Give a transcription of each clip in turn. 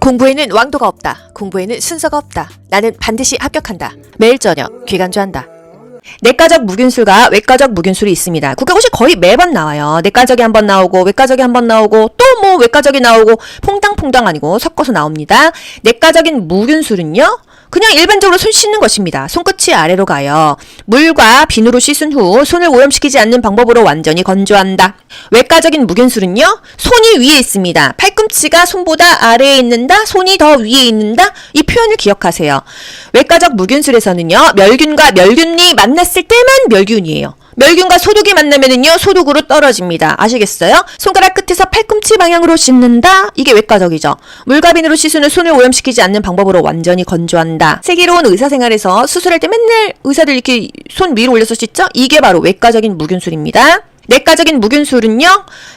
공부에는 왕도가 없다. 공부에는 순서가 없다. 나는 반드시 합격한다. 매일 저녁 귀간주한다. 내과적 무균술과 외과적 무균술이 있습니다. 국가고시 거의 매번 나와요. 내과적이 한 번 나오고 외과적이 한 번 나오고 또 뭐 외과적이 나오고 퐁당퐁당 아니고 섞어서 나옵니다. 내과적인 무균술은요, 그냥 일반적으로 손 씻는 것입니다. 손끝이 아래로 가요. 물과 비누로 씻은 후 손을 오염시키지 않는 방법으로 완전히 건조한다. 외과적인 무균술은요, 손이 위에 있습니다. 팔꿈치가 손보다 아래에 있는다, 손이 더 위에 있는다, 이 표현을 기억하세요. 외과적 무균술에서는요, 멸균과 멸균이 만났을 때만 멸균이에요. 멸균과 소독이 만나면은요, 소독으로 떨어집니다. 아시겠어요? 손가락 끝에서 팔꿈치 방향으로 씻는다? 이게 외과적이죠. 물과 비누로 씻은 후 손을 오염시키지 않는 방법으로 완전히 건조한다. 세계로운 의사생활에서 수술할 때 맨날 의사들 이렇게 손 위로 올려서 씻죠? 이게 바로 외과적인 무균술입니다. 내과적인 무균술은요,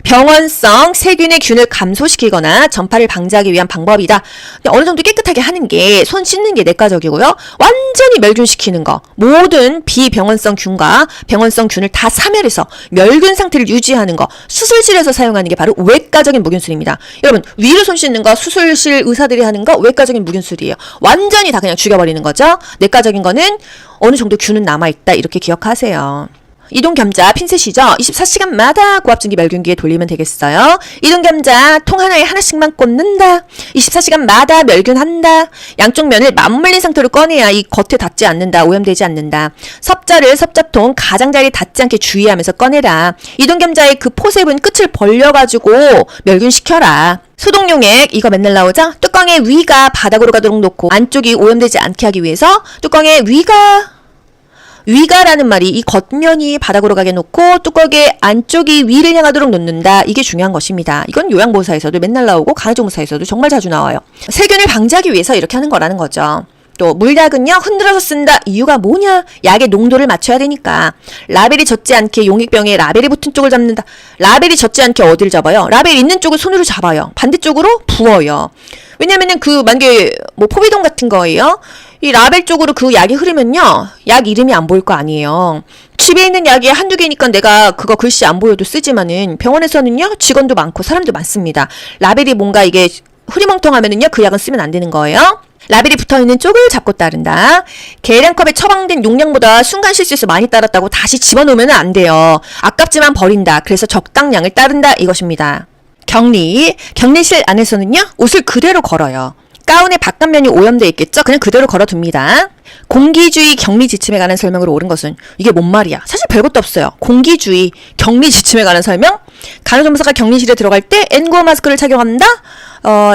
병원성 세균의 균을 감소시키거나 전파를 방지하기 위한 방법이다. 어느 정도 깨끗하게 하는 게, 손 씻는 게 내과적이고요. 완전히 멸균시키는 거, 모든 비병원성 균과 병원성 균을 다 사멸해서 멸균 상태를 유지하는 거, 수술실에서 사용하는 게 바로 외과적인 무균술입니다. 여러분, 위로 손 씻는 거, 수술실 의사들이 하는 거 외과적인 무균술이에요. 완전히 다 그냥 죽여버리는 거죠. 내과적인 거는 어느 정도 균은 남아있다, 이렇게 기억하세요. 이동겸자 핀셋이죠. 24시간마다 고압증기 멸균기에 돌리면 되겠어요. 이동겸자 통 하나에 하나씩만 꽂는다. 24시간마다 멸균한다. 양쪽 면을 맞물린 상태로 꺼내야 이 겉에 닿지 않는다. 오염되지 않는다. 섭자를 섭자통 가장자리에 닿지 않게 주의하면서 꺼내라. 이동겸자의 그 포셉은 끝을 벌려가지고 멸균시켜라. 소독용액 이거 맨날 나오죠? 뚜껑의 위가 바닥으로 가도록 놓고 안쪽이 오염되지 않게 하기 위해서 뚜껑의 위가라는 말이 이 겉면이 바닥으로 가게 놓고 뚜껑의 안쪽이 위를 향하도록 놓는다. 이게 중요한 것입니다. 이건 요양보호사에서도 맨날 나오고 간호조무사에서도 정말 자주 나와요. 세균을 방지하기 위해서 이렇게 하는 거라는 거죠. 또 물약은요, 흔들어서 쓴다. 이유가 뭐냐? 약의 농도를 맞춰야 되니까. 라벨이 젖지 않게 용액병에 라벨이 붙은 쪽을 잡는다. 라벨이 젖지 않게 어디를 잡아요? 라벨 있는 쪽을 손으로 잡아요. 반대쪽으로 부어요. 왜냐면은 만약에 포비돈 같은 거예요. 이 라벨 쪽으로 그 약이 흐르면요, 약 이름이 안 보일 거 아니에요. 집에 있는 약이 한두 개니까 내가 그거 글씨 안 보여도 쓰지만은 병원에서는요, 직원도 많고 사람도 많습니다. 라벨이 뭔가 이게 흐리멍텅하면은요, 그 약은 쓰면 안 되는 거예요. 라벨이 붙어있는 쪽을 잡고 따른다. 계량컵에 처방된 용량보다 순간 실수해서 많이 따랐다고 다시 집어넣으면 안 돼요. 아깝지만 버린다. 그래서 적당량을 따른다. 이것입니다. 격리실 안에서는요, 옷을 그대로 걸어요. 가운의 바깥면이 오염되어 있겠죠? 그냥 그대로 걸어둡니다. 공기주의 격리 지침에 관한 설명으로 옳은 것은 이게 뭔 말이야? 사실 별것도 없어요. 공기주의 격리 지침에 관한 설명? 간호조무사가 격리실에 들어갈 때 N95 마스크를 착용한다?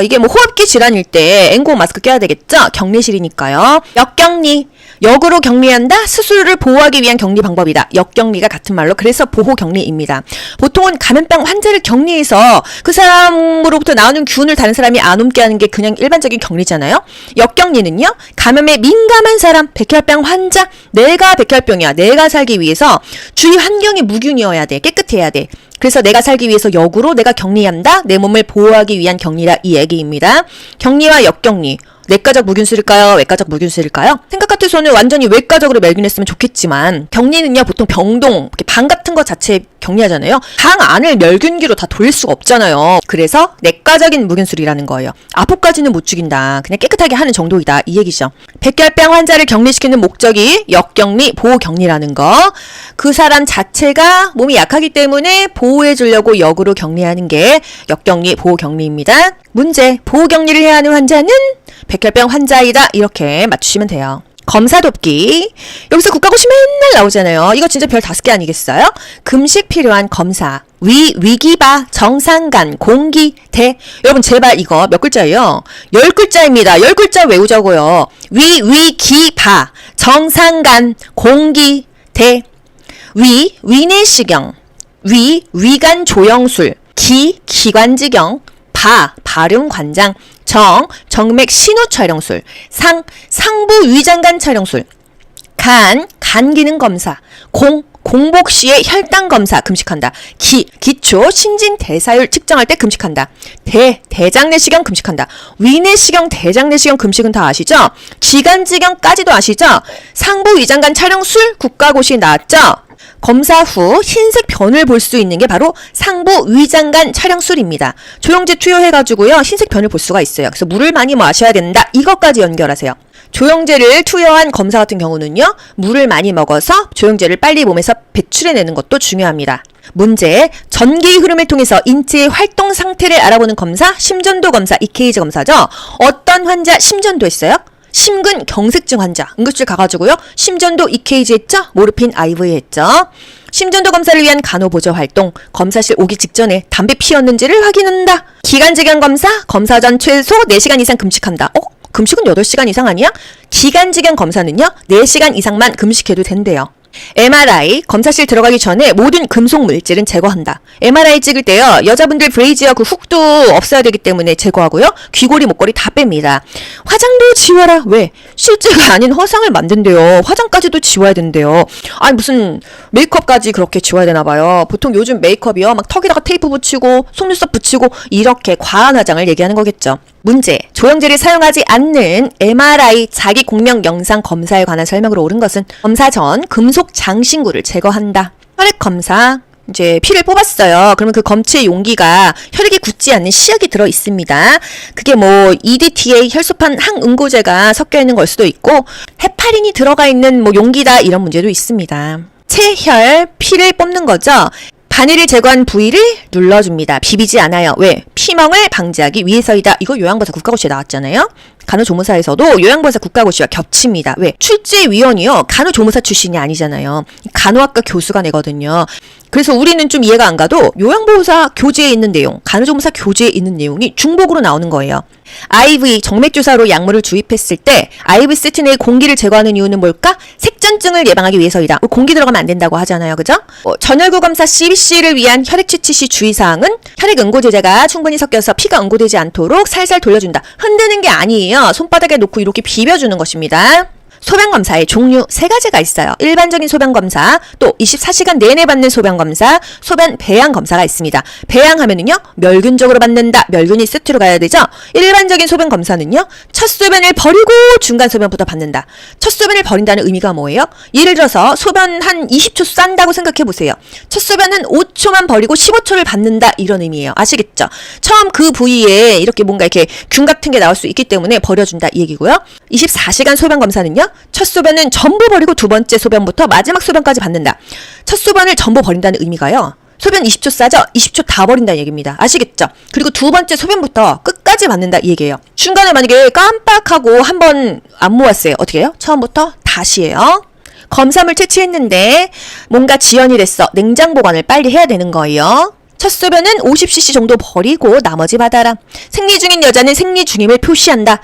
이게 호흡기 질환일 때 N95 마스크 껴야 되겠죠? 격리실이니까요. 역격리. 역으로 격리한다? 스스로를 보호하기 위한 격리 방법이다. 역격리가 같은 말로 그래서 보호격리입니다. 보통은 감염병 환자를 격리해서 그 사람으로부터 나오는 균을 다른 사람이 안 옮게 하는 게 그냥 일반적인 격리잖아요. 역격리는요, 감염에 민감한 사람, 백혈병 환자, 내가 백혈병이야. 내가 살기 위해서 주위 환경이 무균이어야 돼. 깨끗해야 돼. 그래서 내가 살기 위해서 역으로 내가 격리한다. 내 몸을 보호하기 위한 격리다. 이 얘기입니다. 격리와 역격리. 내과적 무균술일까요? 외과적 무균술일까요? 생각 같아서는 완전히 외과적으로 멸균했으면 좋겠지만, 격리는요, 보통 병동, 방 같은 거 자체 격리하잖아요. 방 안을 멸균기로 다 돌릴 수가 없잖아요. 그래서 내과적인 무균술이라는 거예요. 아포까지는 못 죽인다. 그냥 깨끗하게 하는 정도이다. 이 얘기죠. 백혈병 환자를 격리시키는 목적이 역격리, 보호격리라는 거. 그 사람 자체가 몸이 약하기 때문에 보호해주려고 역으로 격리하는 게 역격리, 보호격리입니다. 문제, 보호격리를 해야 하는 환자는 백혈병 환자이다. 이렇게 맞추시면 돼요. 검사 돕기. 여기서 국가고시 맨날 나오잖아요. 이거 진짜 별 5개 아니겠어요? 금식 필요한 검사. 위기바, 정상간, 공기, 대. 여러분 제발 이거 몇 글자예요? 10글자입니다. 10글자 외우자고요. 위기바, 정상간, 공기, 대. 위내시경. 위간 조영술. 기관지경. 발음관장. 정맥 신호 촬영술. 상부 위장관 촬영술. 간기능 검사. 공복 시에 혈당 검사 금식한다. 기초 신진 대사율 측정할 때 금식한다. 대장내시경 금식한다. 위내시경, 대장내시경 금식은 다 아시죠? 기관지경까지도 아시죠? 상부 위장관 촬영술 국가고시 나왔죠? 검사 후 흰색 변을 볼 수 있는 게 바로 상부 위장관 촬영술입니다. 조영제 투여해가지고요 흰색 변을 볼 수가 있어요. 그래서 물을 많이 마셔야 된다. 이것까지 연결하세요. 조영제를 투여한 검사 같은 경우는요 물을 많이 먹어서 조영제를 빨리 몸에서 배출해내는 것도 중요합니다. 문제, 전기 흐름을 통해서 인체의 활동 상태를 알아보는 검사, 심전도 검사, EKG 검사죠. 어떤 환자 심전도 했어요? 심근 경색증 환자 응급실 가가지고요 심전도 EKG 했죠? 모르핀 IV 했죠? 심전도 검사를 위한 간호보조 활동, 검사실 오기 직전에 담배 피웠는지를 확인한다. 기간지견 검사, 검사 전 최소 4시간 이상 금식한다. 금식은 8시간 이상 아니야? 기간지견 검사는요 4시간 이상만 금식해도 된대요. MRI, 검사실 들어가기 전에 모든 금속 물질은 제거한다. MRI 찍을 때요 여자분들 브레이지어 그 훅도 없어야 되기 때문에 제거하고요 귀걸이 목걸이 다 뺍니다. 화장도 지워라. 왜? 실제가 아닌 허상을 만든대요. 화장까지도 지워야 된대요. 아니 무슨 메이크업까지 그렇게 지워야 되나 봐요. 보통 요즘 메이크업이요 막 턱에다가 테이프 붙이고 속눈썹 붙이고 이렇게 과한 화장을 얘기하는 거겠죠. 문제, 조영제를 사용하지 않는 MRI 자기 공명 영상 검사에 관한 설명으로 옳은 것은 검사 전 금속 장신구를 제거한다. 혈액 검사, 이제 피를 뽑았어요. 그러면 그 검체 용기가 혈액이 굳지 않는 시약이 들어 있습니다. 그게 뭐 EDTA 혈소판 항응고제가 섞여 있는 걸 수도 있고 헤파린이 들어가 있는 뭐 용기다 이런 문제도 있습니다. 체혈, 피를 뽑는 거죠. 바늘을 제거한 부위를 눌러줍니다. 비비지 않아요. 왜? 피멍을 방지하기 위해서이다. 이거 요양보사 국가고시에 나왔잖아요. 간호조무사에서도 요양보사 국가고시와 겹칩니다. 왜? 출제위원이요. 간호조무사 출신이 아니잖아요. 간호학과 교수가 내거든요. 그래서 우리는 좀 이해가 안 가도 요양보호사 교재에 있는 내용, 간호조무사 교재에 있는 내용이 중복으로 나오는 거예요. IV, 정맥주사로 약물을 주입했을 때 IV 세트 내에 공기를 제거하는 이유는 뭘까? 색전증을 예방하기 위해서이다. 공기 들어가면 안 된다고 하잖아요. 그죠? 전혈구 검사 CBC를 위한 혈액 채취 시 주의사항은 혈액 응고제제가 충분히 섞여서 피가 응고되지 않도록 살살 돌려준다. 흔드는 게 아니에요. 손바닥에 놓고 이렇게 비벼주는 것입니다. 소변검사의 종류 3가지가 있어요. 일반적인 소변검사, 또 24시간 내내 받는 소변검사, 소변 배양검사가 있습니다. 배양하면은요, 멸균적으로 받는다. 멸균이 세트로 가야 되죠? 일반적인 소변검사는요, 첫 소변을 버리고 중간 소변부터 받는다. 첫 소변을 버린다는 의미가 뭐예요? 예를 들어서 소변 한 20초 싼다고 생각해보세요. 첫 소변 한 5초만 버리고 15초를 받는다. 이런 의미예요. 아시겠죠? 처음 그 부위에 이렇게 뭔가 이렇게 균 같은 게 나올 수 있기 때문에 버려준다. 이 얘기고요. 24시간 소변검사는요, 첫 소변은 전부 버리고 두 번째 소변부터 마지막 소변까지 받는다. 첫 소변을 전부 버린다는 의미가요. 소변 20초 싸죠? 20초 다 버린다는 얘기입니다. 아시겠죠? 그리고 두 번째 소변부터 끝까지 받는다 이 얘기예요. 중간에 만약에 깜빡하고 한 번 안 모았어요. 어떻게 해요? 처음부터 다시 해요. 검사물 채취했는데 뭔가 지연이 됐어. 냉장 보관을 빨리 해야 되는 거예요. 첫 소변은 50cc 정도 버리고 나머지 받아라. 생리 중인 여자는 생리 중임을 표시한다.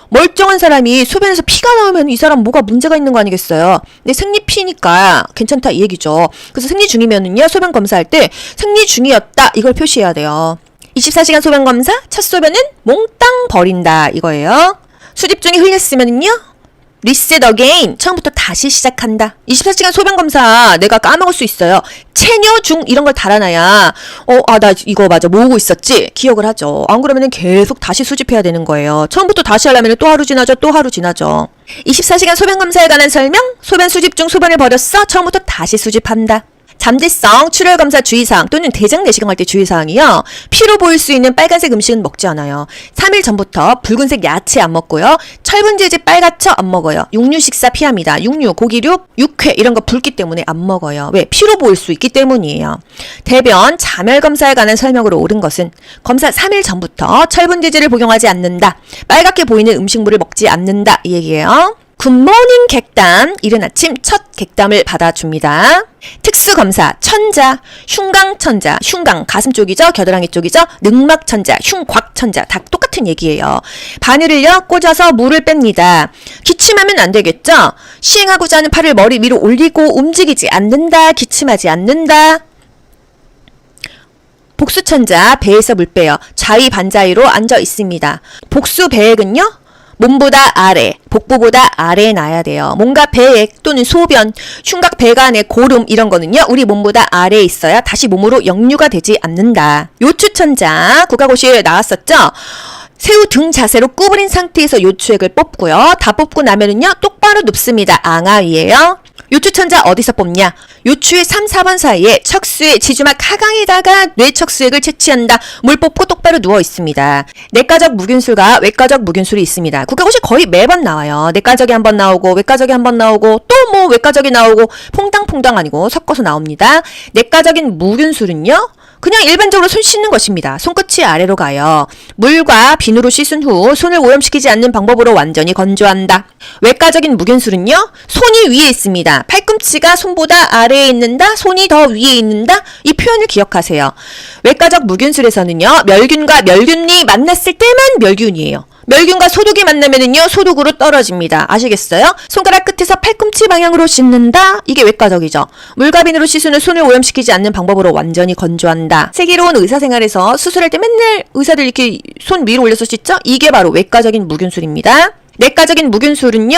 멀쩡한 사람이 소변에서 피가 나오면 이 사람 뭐가 문제가 있는 거 아니겠어요? 근데 생리피니까 괜찮다 이 얘기죠. 그래서 생리 중이면은요 소변 검사할 때 생리 중이었다 이걸 표시해야 돼요. 24시간 소변 검사 첫 소변은 몽땅 버린다 이거예요. 수집 중에 흘렸으면은요 리셋 어게인 처음부터 다시 시작한다. 24시간 소변검사 내가 까먹을 수 있어요. 체뇨 중 이런 걸 달아놔야 나 이거 맞아 모으고 있었지 기억을 하죠. 안 그러면은 계속 다시 수집해야 되는 거예요. 처음부터 다시 하려면 또 하루 지나죠. 또 하루 지나죠. 24시간 소변검사에 관한 설명. 소변 수집 중 소변을 버렸어. 처음부터 다시 수집한다. 잠재성 출혈검사 주의사항 또는 대장 내시경 할 때 주의사항이요. 피로 보일 수 있는 빨간색 음식은 먹지 않아요. 3일 전부터 붉은색 야채 안 먹고요. 철분제제 빨갛죠? 안 먹어요. 육류 식사 피합니다. 육류, 고기류, 육회 이런 거 붉기 때문에 안 먹어요. 왜? 피로 보일 수 있기 때문이에요. 대변 자멸검사에 관한 설명으로 옳은 것은 검사 3일 전부터 철분제제를 복용하지 않는다. 빨갛게 보이는 음식물을 먹지 않는다. 이 얘기예요. 굿모닝 객담, 이른 아침 첫 객담을 받아줍니다. 특수검사, 천자, 흉광천자, 흉광 가슴 쪽이죠, 겨드랑이 쪽이죠, 늑막천자, 흉곽천자 다 똑같은 얘기예요. 바늘을요 꽂아서 물을 뺍니다. 기침하면 안 되겠죠? 시행하고자 하는 팔을 머리 위로 올리고 움직이지 않는다, 기침하지 않는다. 복수천자, 배에서 물 빼요. 좌위 반자위로 앉아 있습니다. 복수 배액은요 몸보다 아래, 복부보다 아래에 놔야 돼요. 뭔가 배액 또는 소변, 흉곽 배관의 고름 이런 거는요. 우리 몸보다 아래에 있어야 다시 몸으로 역류가 되지 않는다. 요추천자, 국가고시에 나왔었죠? 새우 등 자세로 구부린 상태에서 요추액을 뽑고요. 다 뽑고 나면은요. 똑바로 눕습니다. 앙하위에요. 요추천자 어디서 뽑냐? 요추의 3, 4번 사이에 척수의 지주막 하강에다가 뇌척수액을 채취한다. 물 뽑고 똑바로 누워 있습니다. 내과적 무균술과 외과적 무균술이 있습니다. 국가고시 거의 매번 나와요. 내과적이 한 번 나오고 외과적이 한 번 나오고 또 뭐 외과적이 나오고 퐁당퐁당 아니고 섞어서 나옵니다. 내과적인 무균술은요. 그냥 일반적으로 손 씻는 것입니다. 손끝이 아래로 가요. 물과 비누로 씻은 후 손을 오염시키지 않는 방법으로 완전히 건조한다. 외과적인 무균술은요. 손이 위에 있습니다. 팔꿈치가 손보다 아래에 있는다. 손이 더 위에 있는다. 이 표현을 기억하세요. 외과적 무균술에서는요. 멸균과 멸균이 만났을 때만 멸균이에요. 멸균과 소독이 만나면은요, 소독으로 떨어집니다. 아시겠어요? 손가락 끝에서 팔꿈치 방향으로 씻는다? 이게 외과적이죠. 물과 비누로 씻은 후 손을 오염시키지 않는 방법으로 완전히 건조한다. 세계로운 의사생활에서 수술할 때 맨날 의사들 이렇게 손 위로 올려서 씻죠? 이게 바로 외과적인 무균술입니다. 내과적인 무균술은요,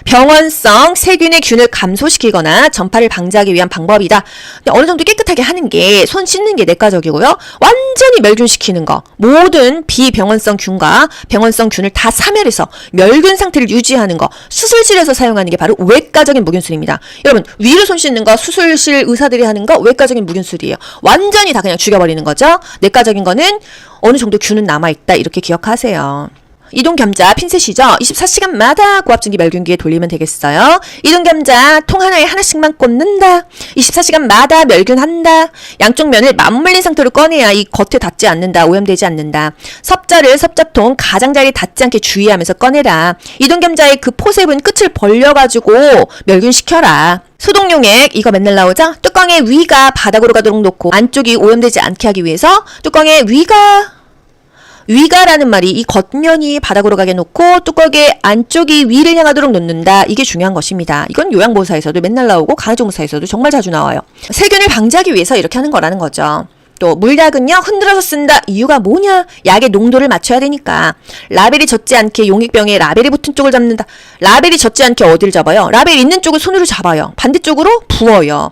병원성 세균의 균을 감소시키거나 전파를 방지하기 위한 방법이다. 근데 어느 정도 깨끗하게 하는 게 손 씻는 게 내과적이고요. 완전히 멸균시키는 거, 모든 비병원성 균과 병원성 균을 다 사멸해서 멸균 상태를 유지하는 거, 수술실에서 사용하는 게 바로 외과적인 무균술입니다. 여러분, 위로 손 씻는 거 수술실 의사들이 하는 거 외과적인 무균술이에요. 완전히 다 그냥 죽여버리는 거죠. 내과적인 거는 어느 정도 균은 남아있다, 이렇게 기억하세요. 이동겸자 핀셋이죠. 24시간마다 고압증기 멸균기에 돌리면 되겠어요. 이동겸자 통 하나에 하나씩만 꽂는다. 24시간마다 멸균한다. 양쪽 면을 맞물린 상태로 꺼내야 이 겉에 닿지 않는다. 오염되지 않는다. 섭자를 섭자통 가장자리에 닿지 않게 주의하면서 꺼내라. 이동겸자의 그 포셉은 끝을 벌려가지고 멸균시켜라. 소독용액 이거 맨날 나오죠? 뚜껑의 위가 바닥으로 가도록 놓고 안쪽이 오염되지 않게 하기 위해서 뚜껑의 위가라는 말이 이 겉면이 바닥으로 가게 놓고 뚜껑의 안쪽이 위를 향하도록 놓는다. 이게 중요한 것입니다. 이건 요양보호사에서도 맨날 나오고 간호조무사에서도 정말 자주 나와요. 세균을 방지하기 위해서 이렇게 하는 거라는 거죠. 또 물약은요. 흔들어서 쓴다. 이유가 뭐냐? 약의 농도를 맞춰야 되니까. 라벨이 젖지 않게 용익병에 라벨이 붙은 쪽을 잡는다. 라벨이 젖지 않게 어디를 잡아요? 라벨 있는 쪽을 손으로 잡아요. 반대쪽으로 부어요.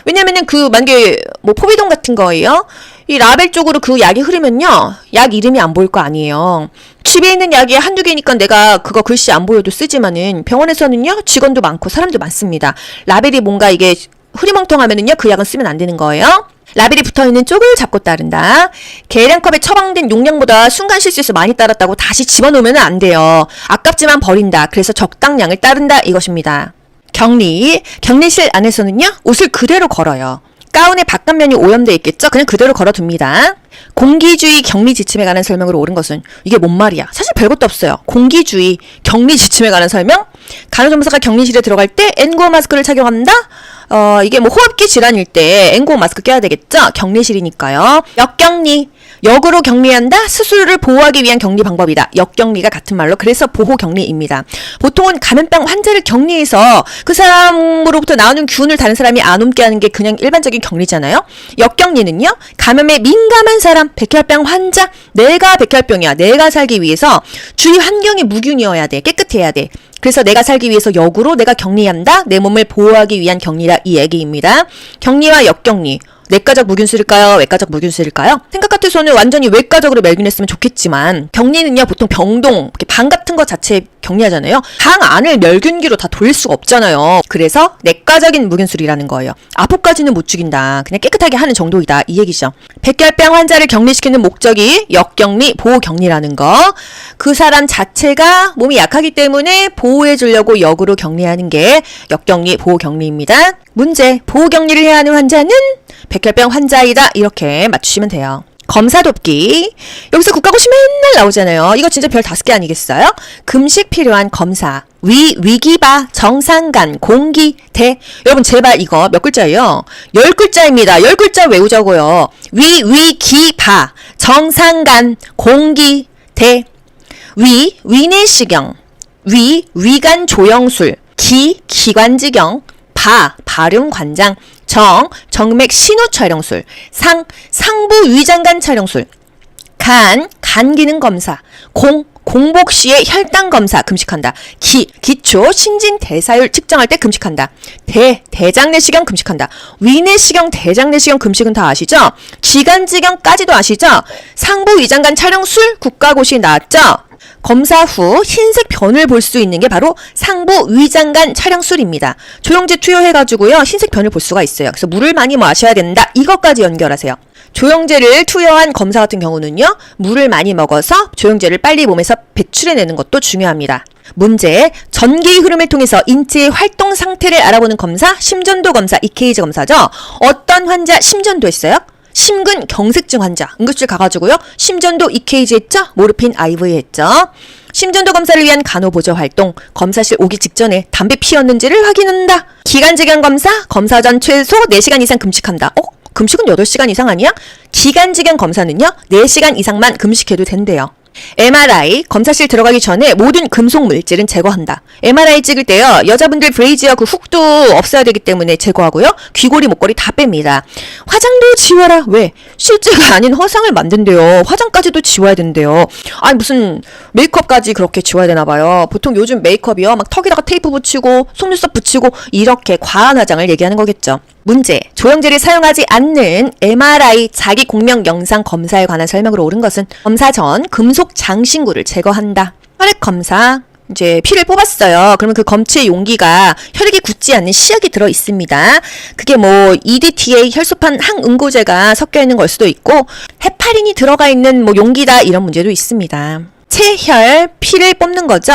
왜냐면은 만약에 포비돈 같은 거예요. 이 라벨 쪽으로 그 약이 흐르면요. 약 이름이 안 보일 거 아니에요. 집에 있는 약이 한두 개니까 내가 그거 글씨 안 보여도 쓰지만은 병원에서는요. 직원도 많고 사람도 많습니다. 라벨이 뭔가 이게 흐리멍텅하면은요. 그 약은 쓰면 안 되는 거예요. 라벨이 붙어있는 쪽을 잡고 따른다. 계량컵에 처방된 용량보다 순간 실수해서 많이 따랐다고 다시 집어넣으면 안 돼요. 아깝지만 버린다. 그래서 적당량을 따른다. 이것입니다. 격리실 안에서는요. 옷을 그대로 걸어요. 가운의 바깥면이 오염되어 있겠죠? 그냥 그대로 걸어둡니다. 공기주의 격리 지침에 관한 설명으로 옳은 것은 이게 뭔 말이야? 사실 별것도 없어요. 공기주의 격리 지침에 관한 설명? 간호조무사가 격리실에 들어갈 때 N95 마스크를 착용한다? 이게 호흡기 질환일 때 N95 마스크 껴야 되겠죠? 격리실이니까요. 역격리. 역으로 격리한다? 스스로를 보호하기 위한 격리 방법이다. 역격리가 같은 말로 그래서 보호격리입니다. 보통은 감염병 환자를 격리해서 그 사람으로부터 나오는 균을 다른 사람이 안 옮게 하는 게 그냥 일반적인 격리잖아요. 역격리는요. 감염에 민감한 사람, 백혈병 환자, 내가 백혈병이야. 내가 살기 위해서 주위 환경이 무균이어야 돼. 깨끗해야 돼. 그래서 내가 살기 위해서 역으로 내가 격리한다. 내 몸을 보호하기 위한 격리라 이 얘기입니다. 격리와 역격리. 내과적 무균술일까요? 외과적 무균술일까요? 생각 같아서는 완전히 외과적으로 멸균했으면 좋겠지만 격리는요 보통 병동, 방 같은 거 자체 격리하잖아요. 방 안을 멸균기로 다 돌릴 수가 없잖아요. 그래서 내과적인 무균술이라는 거예요. 아포까지는 못 죽인다. 그냥 깨끗하게 하는 정도이다. 이 얘기죠. 백혈병 환자를 격리시키는 목적이 역격리, 보호격리라는 거. 그 사람 자체가 몸이 약하기 때문에 보호해주려고 역으로 격리하는 게 역격리, 보호격리입니다. 문제, 보호격리를 해야 하는 환자는 백혈병 환자이다. 이렇게 맞추시면 돼요. 검사 돕기. 여기서 국가고시 맨날 나오잖아요. 이거 진짜 별 5개 아니겠어요? 금식 필요한 검사. 위기바, 정상간, 공기, 대. 여러분 제발 이거 몇 글자예요? 10글자입니다. 10글자 외우자고요. 위기바, 정상간, 공기, 대. 위내시경. 위간 조영술. 기관지경. 발음관장. 정맥 신호 촬영술. 상부 위장관 촬영술. 간기능 검사. 공복 시에 혈당 검사 금식한다. 기초 신진 대사율 측정할 때 금식한다. 대장내시경 금식한다. 위내시경, 대장내시경 금식은 다 아시죠? 기관지경까지도 아시죠? 상부 위장관 촬영술 국가고시 나왔죠? 검사 후 흰색 변을 볼 수 있는 게 바로 상부 위장관 촬영술입니다. 조영제 투여해가지고요 흰색 변을 볼 수가 있어요. 그래서 물을 많이 마셔야 된다. 이것까지 연결하세요. 조영제를 투여한 검사 같은 경우는요 물을 많이 먹어서 조영제를 빨리 몸에서 배출해내는 것도 중요합니다. 문제, 전기의 흐름을 통해서 인체의 활동 상태를 알아보는 검사, 심전도 검사, EKG 검사죠. 어떤 환자 심전도 했어요? 심근 경색증 환자 응급실 가가지고요 심전도 EKG 했죠? 모르핀 IV 했죠? 심전도 검사를 위한 간호보조 활동, 검사실 오기 직전에 담배 피웠는지를 확인한다. 기관지경 검사, 검사 전 최소 4시간 이상 금식한다. 금식은 8시간 이상 아니야? 기관지경 검사는요 4시간 이상만 금식해도 된대요. MRI, 검사실 들어가기 전에 모든 금속 물질은 제거한다. MRI 찍을 때요 여자분들 브레이지어 그 훅도 없어야 되기 때문에 제거하고요 귀걸이 목걸이 다 뺍니다. 화장도 지워라. 왜? 실제가 아닌 허상을 만든대요. 화장까지도 지워야 된대요. 아니 무슨 메이크업까지 그렇게 지워야 되나 봐요. 보통 요즘 메이크업이요 막 턱에다가 테이프 붙이고 속눈썹 붙이고 이렇게 과한 화장을 얘기하는 거겠죠. 문제, 조영제를 사용하지 않는 MRI 자기 공명 영상 검사에 관한 설명으로 옳은 것은 검사 전 금속 장신구를 제거한다. 혈액 검사, 이제 피를 뽑았어요. 그러면 그 검체 용기가 혈액이 굳지 않는 시약이 들어 있습니다. 그게 뭐 EDTA 혈소판 항응고제가 섞여 있는 걸 수도 있고 헤파린이 들어가 있는 뭐 용기다 이런 문제도 있습니다. 체혈, 피를 뽑는 거죠.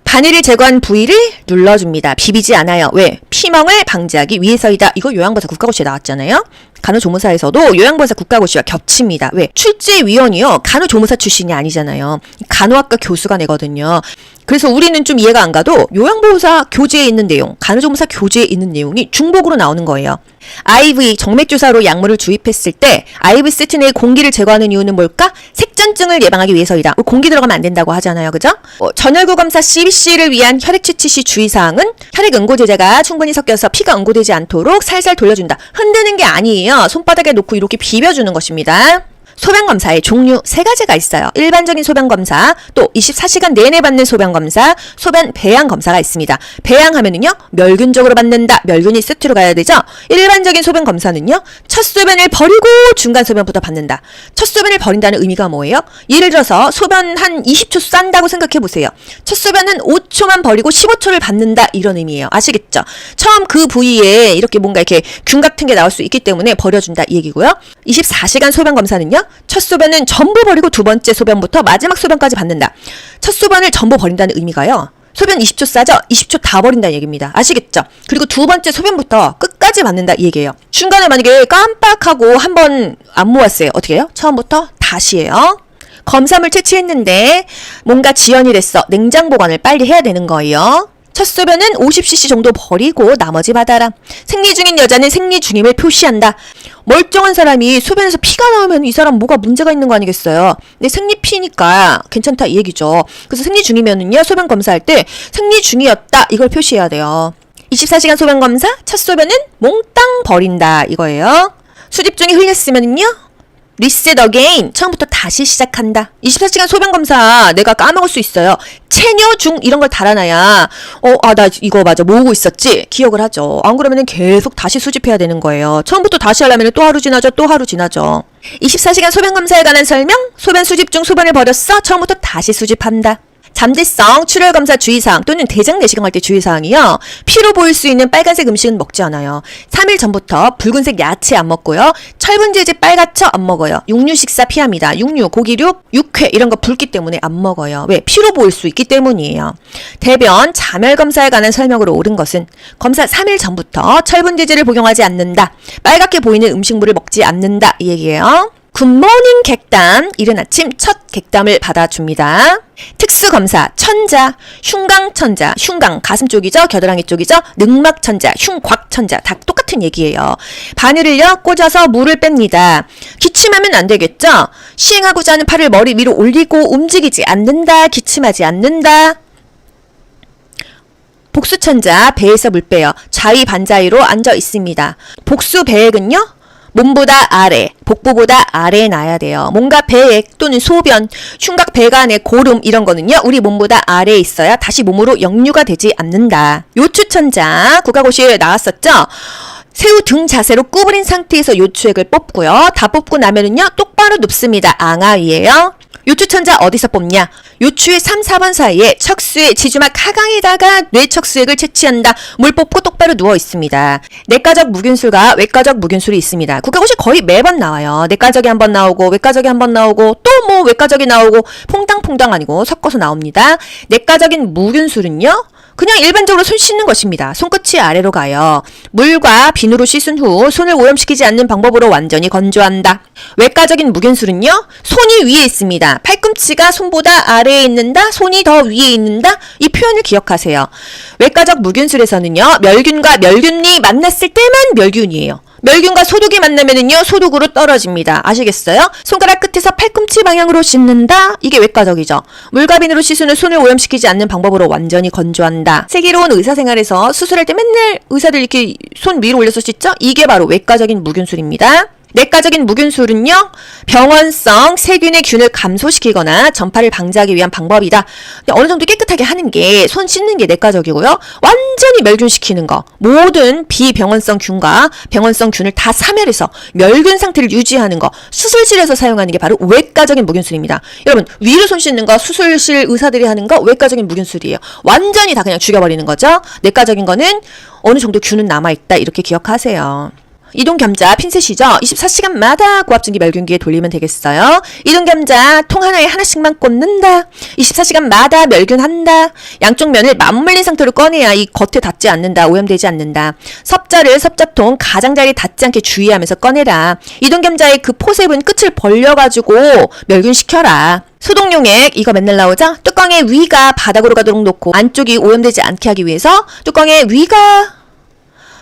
바늘을 제거한 부위를 눌러줍니다. 비비지 않아요. 왜? 피멍을 방지하기 위해서이다. 이거 요양보사 국가고시에 나왔잖아요. 간호조무사에서도 요양보사 국가고시와 겹칩니다. 왜? 출제위원이요. 간호조무사 출신이 아니잖아요. 간호학과 교수가 내거든요. 그래서 우리는 좀 이해가 안 가도 요양보호사 교재에 있는 내용, 간호조무사 교재에 있는 내용이 중복으로 나오는 거예요. IV, 정맥주사로 약물을 주입했을 때 IV 세트 내의 공기를 제거하는 이유는 뭘까? 색전증을 예방하기 위해서이다. 공기 들어가면 안 된다고 하잖아요. 그죠? 전혈구 검사 CBC를 위한 혈액 채취 시 주의사항은 혈액 응고제제가 충분히 섞여서 피가 응고되지 않도록 살살 돌려준다. 흔드는 게 아니에요. 손바닥에 놓고 이렇게 비벼주는 것입니다. 소변검사의 종류 3가지가 있어요. 일반적인 소변검사, 또 24시간 내내 받는 소변검사, 소변 배양검사가 있습니다. 배양하면은요, 멸균적으로 받는다. 멸균이 세트로 가야 되죠? 일반적인 소변검사는요, 첫 소변을 버리고 중간 소변부터 받는다. 첫 소변을 버린다는 의미가 뭐예요? 예를 들어서 소변 한 20초 싼다고 생각해 보세요. 첫 소변은 5초만 버리고 15초를 받는다. 이런 의미예요. 아시겠죠? 처음 그 부위에 이렇게 뭔가 이렇게 균 같은 게 나올 수 있기 때문에 버려준다. 이 얘기고요. 24시간 소변검사는요, 첫 소변은 전부 버리고 두 번째 소변부터 마지막 소변까지 받는다. 첫 소변을 전부 버린다는 의미가요. 소변 20초 싸죠? 20초 다 버린다는 얘기입니다. 아시겠죠? 그리고 두 번째 소변부터 끝까지 받는다 이 얘기예요. 중간에 만약에 깜빡하고 한 번 안 모았어요. 어떻게 해요? 처음부터 다시 해요. 검사물 채취했는데 뭔가 지연이 됐어. 냉장 보관을 빨리 해야 되는 거예요. 첫 소변은 50cc 정도 버리고 나머지 받아라. 생리 중인 여자는 생리 중임을 표시한다. 멀쩡한 사람이 소변에서 피가 나오면 이 사람 뭐가 문제가 있는 거 아니겠어요? 근데 생리피니까 괜찮다 이 얘기죠. 그래서 생리 중이면은요 소변 검사할 때 생리 중이었다 이걸 표시해야 돼요. 24시간 소변 검사 첫 소변은 몽땅 버린다 이거예요. 수집 중에 흘렸으면은요 리셋 어게인 처음부터 다시 시작한다. 24시간 소변검사 내가 까먹을 수 있어요. 체뇨 중 이런 걸 달아놔야 나 이거 맞아 모으고 있었지 기억을 하죠. 안 그러면 계속 다시 수집해야 되는 거예요. 처음부터 다시 하려면 또 하루 지나죠. 또 하루 지나죠. 24시간 소변검사에 관한 설명. 소변 수집 중 소변을 버렸어. 처음부터 다시 수집한다. 잠재성 출혈검사 주의사항 또는 대장 내시경 할 때 주의사항이요. 피로 보일 수 있는 빨간색 음식은 먹지 않아요. 3일 전부터 붉은색 야채 안 먹고요. 철분제제 빨갛죠? 안 먹어요. 육류 식사 피합니다. 육류, 고기류, 육회 이런 거 붉기 때문에 안 먹어요. 왜? 피로 보일 수 있기 때문이에요. 대변 자멸검사에 관한 설명으로 옳은 것은 검사 3일 전부터 철분제제를 복용하지 않는다. 빨갛게 보이는 음식물을 먹지 않는다. 이 얘기예요. 굿모닝 객담, 이른 아침 첫 객담을 받아줍니다. 특수검사, 천자, 흉곽천자, 흉곽, 가슴 쪽이죠, 겨드랑이 쪽이죠, 늑막천자, 흉곽천자, 다 똑같은 얘기예요. 바늘을요, 꽂아서 물을 뺍니다. 기침하면 안 되겠죠? 시행하고자 하는 팔을 머리 위로 올리고 움직이지 않는다, 기침하지 않는다. 복수천자, 배에서 물 빼요. 좌위 반자위로 앉아 있습니다. 복수 배액은요? 몸보다 아래, 복부보다 아래에 놔야 돼요. 뭔가 배액 또는 소변, 흉곽 배관의 고름 이런 거는요. 우리 몸보다 아래에 있어야 다시 몸으로 역류가 되지 않는다. 요추천자 국가고시에 나왔었죠. 새우 등 자세로 구부린 상태에서 요추액을 뽑고요. 다 뽑고 나면은요. 똑바로 눕습니다. 앙하 위에요. 요추천자 어디서 뽑냐? 요추의 3, 4번 사이에 척수의 지주막 하강에다가 뇌척수액을 채취한다. 물 뽑고 똑바로 누워 있습니다. 내과적 무균술과 외과적 무균술이 있습니다. 국가고시 거의 매번 나와요. 내과적이 한번 나오고 외과적이 한번 나오고 또 뭐 외과적이 나오고 퐁당퐁당 아니고 섞어서 나옵니다. 내과적인 무균술은요. 그냥 일반적으로 손 씻는 것입니다. 손끝이 아래로 가요. 물과 비누로 씻은 후 손을 오염시키지 않는 방법으로 완전히 건조한다. 외과적인 무균술은요. 손이 위에 있습니다. 팔꿈치가 손보다 아래에 있는다. 손이 더 위에 있는다. 이 표현을 기억하세요. 외과적 무균술에서는요. 멸균과 멸균이 만났을 때만 멸균이에요. 멸균과 소독이 만나면은요. 소독으로 떨어집니다. 아시겠어요? 손가락 끝에서 팔꿈치 방향으로 씻는다. 이게 외과적이죠. 물과 비누로 씻은 후 손을 오염시키지 않는 방법으로 완전히 건조한다. 세계로운 의사생활에서 수술할 때 맨날 의사들 이렇게 손 위로 올려서 씻죠? 이게 바로 외과적인 무균술입니다. 내과적인 무균술은요. 병원성 세균의 균을 감소시키거나 전파를 방지하기 위한 방법이다. 어느 정도 깨끗하게 하는 게 손 씻는 게 내과적이고요. 완전히 멸균시키는 거. 모든 비병원성 균과 병원성 균을 다 사멸해서 멸균 상태를 유지하는 거. 수술실에서 사용하는 게 바로 외과적인 무균술입니다. 여러분 위로 손 씻는 거 수술실 의사들이 하는 거 외과적인 무균술이에요. 완전히 다 그냥 죽여버리는 거죠. 내과적인 거는 어느 정도 균은 남아있다. 이렇게 기억하세요. 이동겸자 핀셋이죠. 24시간마다 고압증기 멸균기에 돌리면 되겠어요. 이동겸자 통 하나에 하나씩만 꽂는다. 24시간마다 멸균한다. 양쪽 면을 맞물린 상태로 꺼내야 이 겉에 닿지 않는다. 오염되지 않는다. 섭자를 섭자통 가장자리에 닿지 않게 주의하면서 꺼내라. 이동겸자의 그 포셉은 끝을 벌려가지고 멸균시켜라. 소독용액 이거 맨날 나오죠? 뚜껑의 위가 바닥으로 가도록 놓고 안쪽이 오염되지 않게 하기 위해서 뚜껑의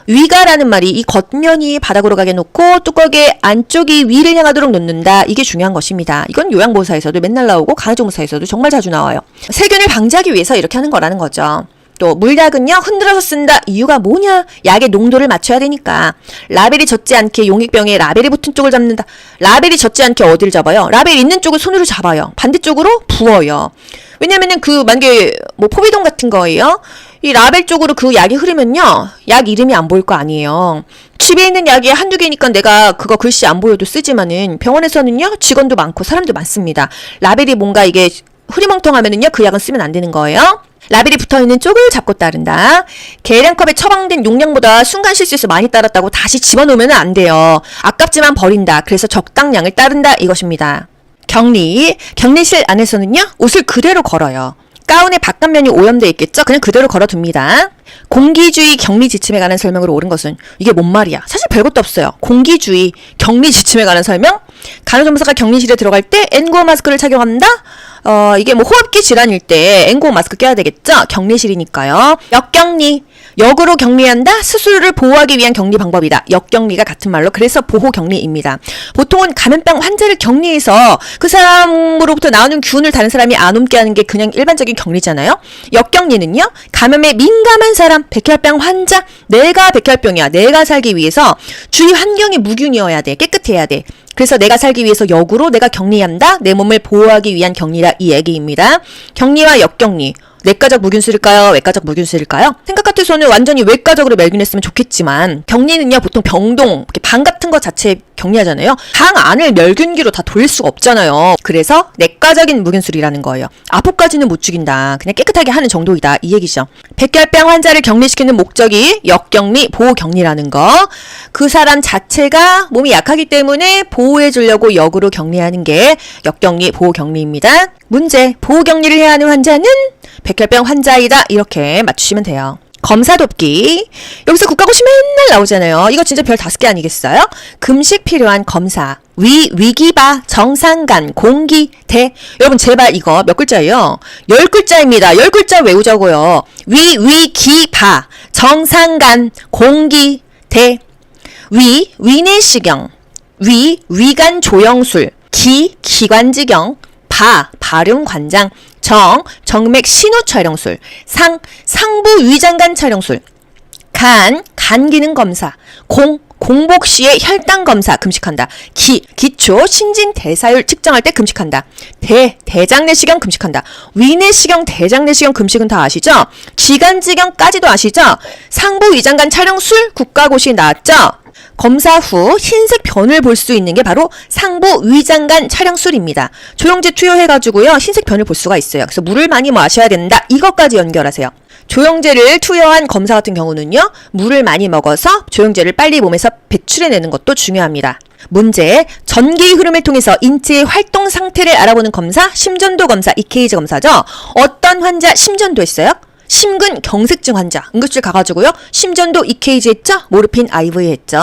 위가라는 말이 이 겉면이 바닥으로 가게 놓고 뚜껑의 안쪽이 위를 향하도록 놓는다. 이게 중요한 것입니다. 이건 요양보사에서도 맨날 나오고 간호조무사에서도 정말 자주 나와요. 세균을 방지하기 위해서 이렇게 하는 거라는 거죠. 또 물약은요. 흔들어서 쓴다. 이유가 뭐냐? 약의 농도를 맞춰야 되니까. 라벨이 젖지 않게 용액병에 라벨이 붙은 쪽을 잡는다. 라벨이 젖지 않게 어디를 잡아요? 라벨 있는 쪽을 손으로 잡아요. 반대쪽으로 부어요. 왜냐면은 만약에 포비돈 같은 거예요. 이 라벨 쪽으로 그 약이 흐르면요. 약 이름이 안 보일 거 아니에요. 집에 있는 약이 한두 개니까 내가 그거 글씨 안 보여도 쓰지만은 병원에서는요. 직원도 많고 사람도 많습니다. 라벨이 뭔가 이게 흐리멍텅하면은요. 그 약은 쓰면 안 되는 거예요. 라벨이 붙어있는 쪽을 잡고 따른다. 계량컵에 처방된 용량보다 순간 실수해서 많이 따랐다고 다시 집어넣으면 안 돼요. 아깝지만 버린다. 그래서 적당량을 따른다. 이것입니다. 격리실 안에서는요. 옷을 그대로 걸어요. 가운의 바깥면이 오염되어 있겠죠? 그냥 그대로 걸어둡니다. 공기주의 격리 지침에 관한 설명으로 옳은 것은 이게 뭔 말이야? 사실 별것도 없어요. 공기주의 격리 지침에 관한 설명? 간호조무사가 격리실에 들어갈 때 N95 마스크를 착용한다? 이게 호흡기 질환일 때 N95 마스크 껴야 되겠죠? 격리실이니까요. 역격리. 역으로 격리한다? 스스로를 보호하기 위한 격리 방법이다. 역격리가 같은 말로 그래서 보호격리입니다. 보통은 감염병 환자를 격리해서 그 사람으로부터 나오는 균을 다른 사람이 안 옮게 하는 게 그냥 일반적인 격리잖아요. 역격리는요. 감염에 민감한 사람, 백혈병 환자, 내가 백혈병이야. 내가 살기 위해서 주위 환경이 무균이어야 돼. 깨끗해야 돼. 그래서 내가 살기 위해서 역으로 내가 격리한다. 내 몸을 보호하기 위한 격리라 이 얘기입니다. 격리와 역격리. 내과적 무균술일까요? 외과적 무균술일까요? 생각 같아서는 완전히 외과적으로 멸균했으면 좋겠지만 격리는요. 보통 병동, 방 같은 거 자체 격리하잖아요. 방 안을 멸균기로 다 돌릴 수가 없잖아요. 그래서 내과적인 무균술이라는 거예요. 아포까지는 못 죽인다. 그냥 깨끗하게 하는 정도이다. 이 얘기죠. 백혈병 환자를 격리시키는 목적이 역격리, 보호격리라는 거. 그 사람 자체가 몸이 약하기 때문에 보호해 주려고 역으로 격리하는 게 역격리, 보호격리입니다. 문제, 보호격리를 해야 하는 환자는 백혈병 환자이다. 이렇게 맞추시면 돼요. 검사 돕기. 여기서 국가고시 맨날 나오잖아요. 이거 진짜 별 5개 아니겠어요? 금식 필요한 검사. 위기바, 정상간, 공기, 대. 여러분 제발 이거 몇 글자예요? 10글자입니다. 10글자 외우자고요. 위기바, 정상간, 공기, 대. 위내시경. 위간 조영술. 기관지경. 발음관장. 정맥 신호 촬영술. 상부 위장관 촬영술. 간기능 검사. 공복 시에 혈당 검사 금식한다. 기초 신진대사율 측정할 때 금식한다. 대장내시경 금식한다. 위내시경, 대장내시경 금식은 다 아시죠? 기관지경까지도 아시죠? 상부 위장관 촬영술 국가고시 나왔죠? 검사 후 흰색 변을 볼 수 있는 게 바로 상부 위장관 촬영술입니다. 조영제 투여해가지고요 흰색 변을 볼 수가 있어요. 그래서 물을 많이 마셔야 된다. 이것까지 연결하세요. 조영제를 투여한 검사 같은 경우는요 물을 많이 먹어서 조영제를 빨리 몸에서 배출해내는 것도 중요합니다. 문제, 전기의 흐름을 통해서 인체의 활동 상태를 알아보는 검사, 심전도 검사, EKG 검사죠. 어떤 환자 심전도 했어요? 심근경색증 환자 응급실 가가지고요 심전도 EKG 했죠? 모르핀 IV 했죠?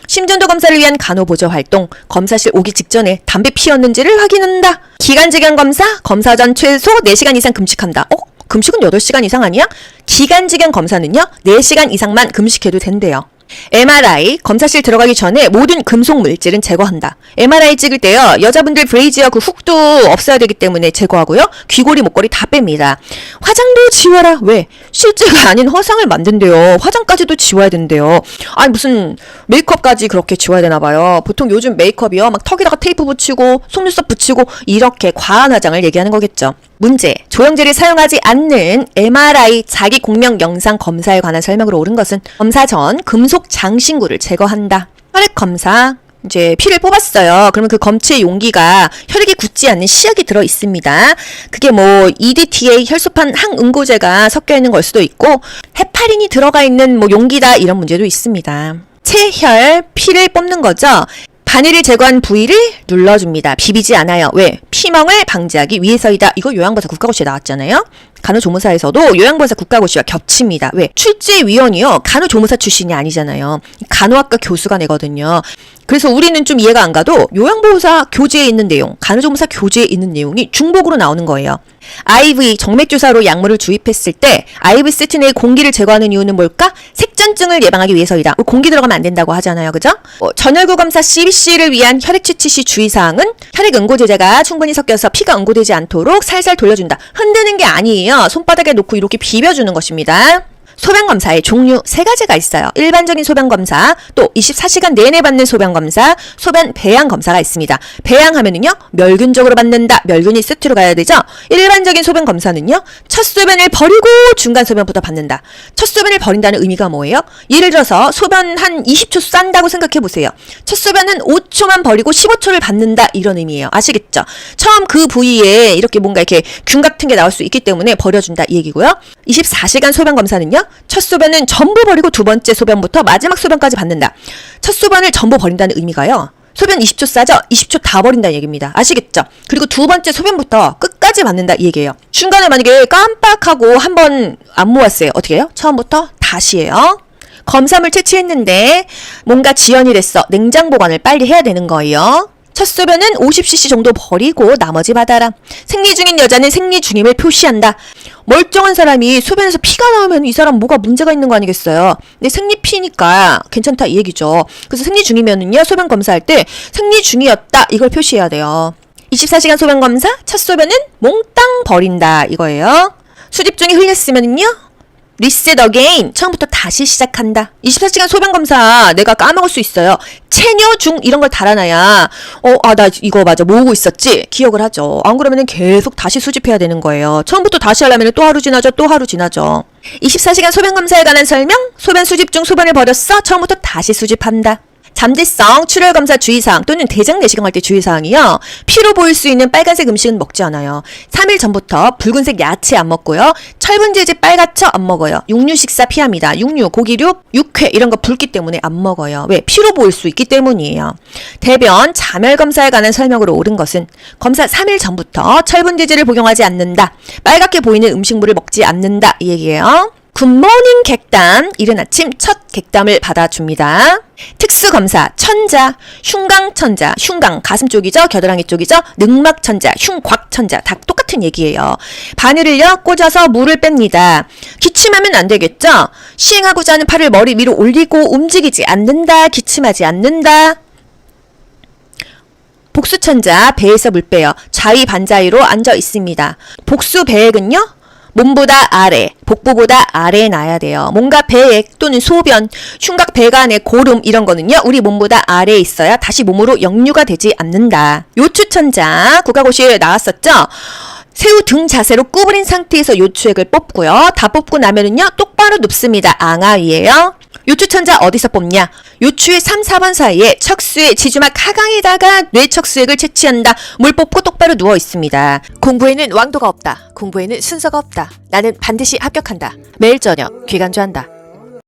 심전도 검사를 위한 간호보조 활동, 검사실 오기 직전에 담배 피웠는지를 확인한다. 기관지경 검사, 검사 전 최소 4시간 이상 금식한다. 금식은 8시간 이상 아니야? 기관지경 검사는요 4시간 이상만 금식해도 된대요. MRI, 검사실 들어가기 전에 모든 금속 물질은 제거한다. MRI 찍을 때요 여자분들 브레이지어 그 훅도 없어야 되기 때문에 제거하고요 귀걸이 목걸이 다 뺍니다. 화장도 지워라. 왜? 실제가 아닌 허상을 만든대요. 화장까지도 지워야 된대요. 아니 무슨 메이크업까지 그렇게 지워야 되나 봐요. 보통 요즘 메이크업이요 막 턱에다가 테이프 붙이고 속눈썹 붙이고 이렇게 과한 화장을 얘기하는 거겠죠. 문제, 조영제를 사용하지 않는 MRI 자기 공명 영상 검사에 관한 설명으로 옳은 것은 검사 전 금속 장신구를 제거한다. 혈액 검사, 이제 피를 뽑았어요. 그러면 그 검체 용기가 혈액이 굳지 않는 시약이 들어 있습니다. 그게 뭐 EDTA 혈소판 항응고제가 섞여 있는 걸 수도 있고 헤파린이 들어가 있는 뭐 용기다 이런 문제도 있습니다. 체혈, 피를 뽑는 거죠. 바늘을 제거한 부위를 눌러줍니다. 비비지 않아요. 왜? 피멍을 방지하기 위해서이다. 이거 요양보사 국가고시에 나왔잖아요. 간호조무사에서도 요양보사 국가고시와 겹칩니다. 왜? 출제위원이요 간호조무사 출신이 아니잖아요. 간호학과 교수가 내거든요. 그래서 우리는 좀 이해가 안 가도 요양보호사 교재에 있는 내용, 간호조무사 교재에 있는 내용이 중복으로 나오는 거예요. IV, 정맥주사로 약물을 주입했을 때 IV 세트 내의 공기를 제거하는 이유는 뭘까? 색전증을 예방하기 위해서이다. 공기 들어가면 안 된다고 하잖아요. 그죠? 전혈구 검사 CBC를 위한 혈액 채취 시 주의사항은 혈액 응고제제가 충분히 섞여서 피가 응고되지 않도록 살살 돌려준다. 흔드는 게 아니에요. 손바닥에 놓고 이렇게 비벼주는 것입니다. 소변검사의 종류 3가지가 있어요. 일반적인 소변검사, 또 24시간 내내 받는 소변검사, 소변 배양검사가 있습니다. 배양하면은요, 멸균적으로 받는다. 멸균이 세트로 가야 되죠? 일반적인 소변검사는요, 첫 소변을 버리고 중간 소변부터 받는다. 첫 소변을 버린다는 의미가 뭐예요? 예를 들어서 소변 한 20초 싼다고 생각해 보세요. 첫 소변 한 5초만 버리고 15초를 받는다. 이런 의미예요. 아시겠죠? 처음 그 부위에 이렇게 뭔가 이렇게 균 같은 게 나올 수 있기 때문에 버려준다. 이 얘기고요. 24시간 소변검사는요, 첫 소변은 전부 버리고 두 번째 소변부터 마지막 소변까지 받는다. 첫 소변을 전부 버린다는 의미가요. 소변 20초 싸죠? 20초 다 버린다는 얘기입니다. 아시겠죠? 그리고 두 번째 소변부터 끝까지 받는다 이 얘기예요. 중간에 만약에 깜빡하고 한 번 안 모았어요. 어떻게 해요? 처음부터 다시 해요. 검사물 채취했는데 뭔가 지연이 됐어. 냉장 보관을 빨리 해야 되는 거예요. 첫 소변은 50cc 정도 버리고 나머지 받아라. 생리 중인 여자는 생리 중임을 표시한다. 멀쩡한 사람이 소변에서 피가 나오면 이 사람 뭐가 문제가 있는 거 아니겠어요? 근데 생리 피니까 괜찮다 이 얘기죠. 그래서 생리 중이면은요 소변 검사할 때 생리 중이었다 이걸 표시해야 돼요. 24시간 소변 검사 첫 소변은 몽땅 버린다 이거예요. 수집 중에 흘렸으면은요 리셋 어게인 처음부터 다시 시작한다. 24시간 소변검사 내가 까먹을 수 있어요. 체뇨 중 이런 걸 달아놔야 나 이거 맞아 모으고 있었지 기억을 하죠. 안 그러면은 계속 다시 수집해야 되는 거예요. 처음부터 다시 하려면 또 하루 지나죠. 또 하루 지나죠. 24시간 소변검사에 관한 설명. 소변 수집 중 소변을 버렸어. 처음부터 다시 수집한다. 잠재성, 출혈검사 주의사항 또는 대장 내시경 할 때 주의사항이요. 피로 보일 수 있는 빨간색 음식은 먹지 않아요. 3일 전부터 붉은색 야채 안 먹고요. 철분제제 빨갛죠? 안 먹어요. 육류 식사 피합니다. 육류, 고기류, 육회 이런 거 붉기 때문에 안 먹어요. 왜? 피로 보일 수 있기 때문이에요. 대변, 자멸검사에 관한 설명으로 옳은 것은 검사 3일 전부터 철분제제를 복용하지 않는다. 빨갛게 보이는 음식물을 먹지 않는다. 이 얘기예요. 굿모닝 객담, 이른 아침 첫 객담을 받아줍니다. 특수검사, 천자, 흉곽천자, 흉곽 가슴 쪽이죠, 겨드랑이 쪽이죠, 늑막천자, 흉곽천자 다 똑같은 얘기예요. 바늘을요 꽂아서 물을 뺍니다. 기침하면 안 되겠죠? 시행하고자 하는 팔을 머리 위로 올리고 움직이지 않는다, 기침하지 않는다. 복수천자, 배에서 물 빼요. 자위 반자위로 앉아 있습니다. 복수 배액은요? 몸보다 아래, 복부보다 아래에 놔야 돼요. 뭔가 배액 또는 소변, 흉곽 배관의 고름 이런 거는요. 우리 몸보다 아래에 있어야 다시 몸으로 역류가 되지 않는다. 요추천자 국가고시에 나왔었죠? 새우 등 자세로 구부린 상태에서 요추액을 뽑고요. 다 뽑고 나면은요. 똑바로 눕습니다. 앙하위에요. 요추천자 어디서 뽑냐? 요추의 3, 4번 사이에 척수의 지주막 하강에다가 뇌척수액을 채취한다. 물 뽑고 똑바로 누워 있습니다. 공부에는 왕도가 없다. 공부에는 순서가 없다. 나는 반드시 합격한다. 매일 저녁 귀간주한다.